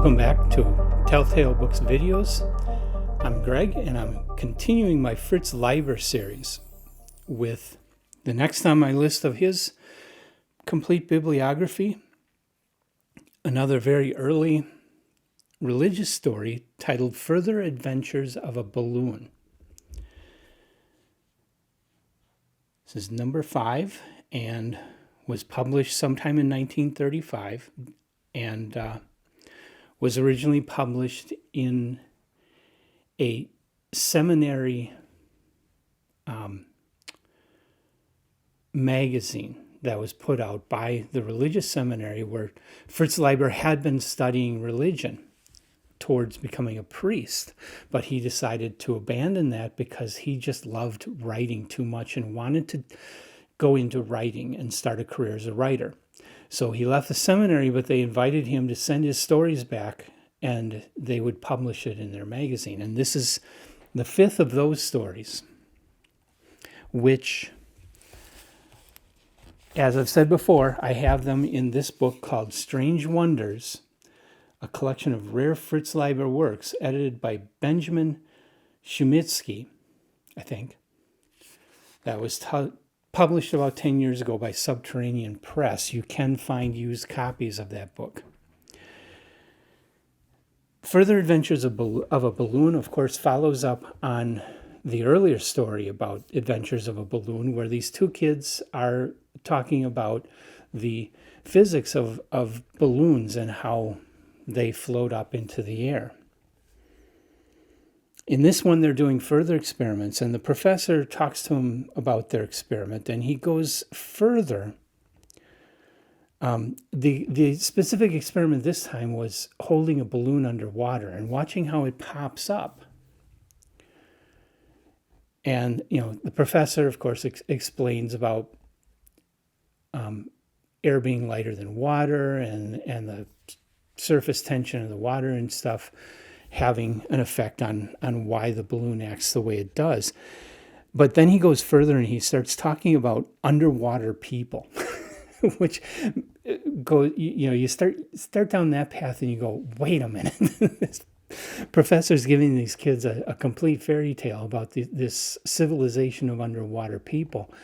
Welcome back to Telltale Books videos. I'm Greg, and I'm continuing my Fritz Leiber series with the next on my list of his complete bibliography, another very early religious story titled Further Adventures of a Balloon. This is number 5 and was published sometime in 1935 and was originally published in a seminary magazine that was put out by the religious seminary where Fritz Leiber had been studying religion towards becoming a priest, but he decided to abandon that because he just loved writing too much and wanted to go into writing and start a career as a writer. So he left the seminary, but they invited him to send his stories back and they would publish it in their magazine. And this is the 5th of those stories, which, as I've said before, I have them in this book called Strange Wonders, a collection of rare Fritz Leiber works edited by Benjamin Shumitsky, I think. That was published about 10 years ago by Subterranean Press. You can find used copies of that book. Further Adventures of a Balloon, of course, follows up on the earlier story about Adventures of a Balloon, where these two kids are talking about the physics of balloons and how they float up into the air. In this one, they're doing further experiments, and the professor talks to him about their experiment, and he goes further. The specific experiment this time was holding a balloon underwater and watching how it pops up. And, the professor, of course, explains about air being lighter than water and the surface tension of the water and stuff having an effect on why the balloon acts the way it does. But then he goes further and he starts talking about underwater people, which you start down that path and you go, wait a minute. This professor's giving these kids a complete fairy tale about this civilization of underwater people,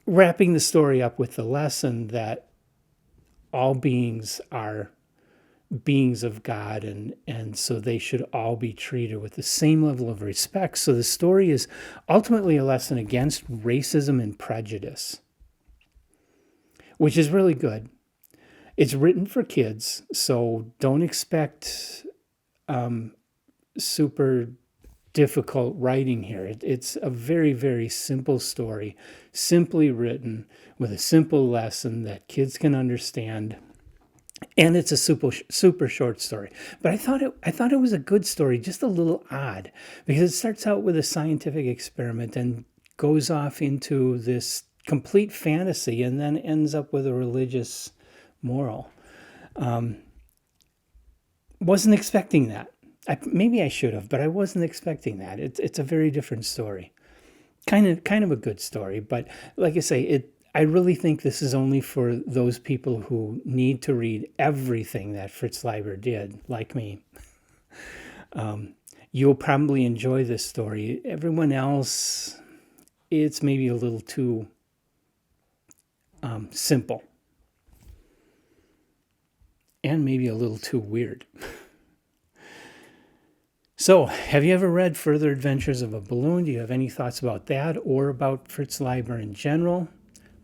wrapping the story up with the lesson that all beings are beings of God, and so they should all be treated with the same level of respect. So the story is ultimately a lesson against racism and prejudice, which is really good. It's written for kids, so don't expect super difficult writing here. It's a very, very simple story, simply written with a simple lesson that kids can understand. And it's a super short story. But I thought it was a good story, just a little odd, because it starts out with a scientific experiment and goes off into this complete fantasy and then ends up with a religious moral. Wasn't expecting that. Maybe I should have, but I wasn't expecting that. It's a very different story. Kind of a good story, but like I say, I really think this is only for those people who need to read everything that Fritz Leiber did, like me. You'll probably enjoy this story. Everyone else, it's maybe a little too simple. And maybe a little too weird. So, have you ever read Further Adventures of a Balloon? Do you have any thoughts about that or about Fritz Leiber in general?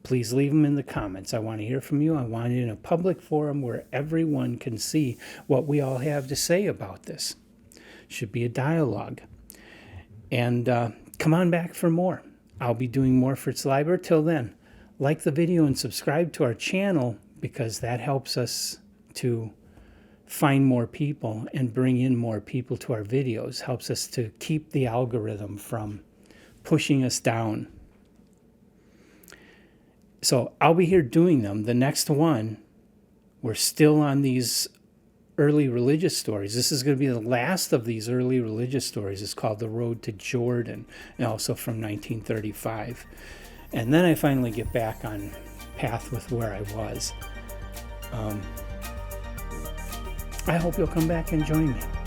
Please leave them in the comments. I want to hear from you. I want it in a public forum where everyone can see what we all have to say about this. Should be a dialogue. And come on back for more. I'll be doing more Fritz Leiber. Till then, like the video and subscribe to our channel because that helps us to find more people and bring in more people to our videos. Helps us to keep the algorithm from pushing us down. So I'll be here doing them. The next one, we're still on these early religious stories. This is going to be the last of these early religious stories. It's called The Road to Jordan, and also from 1935. And then I finally get back on path with where I was. I hope you'll come back and join me.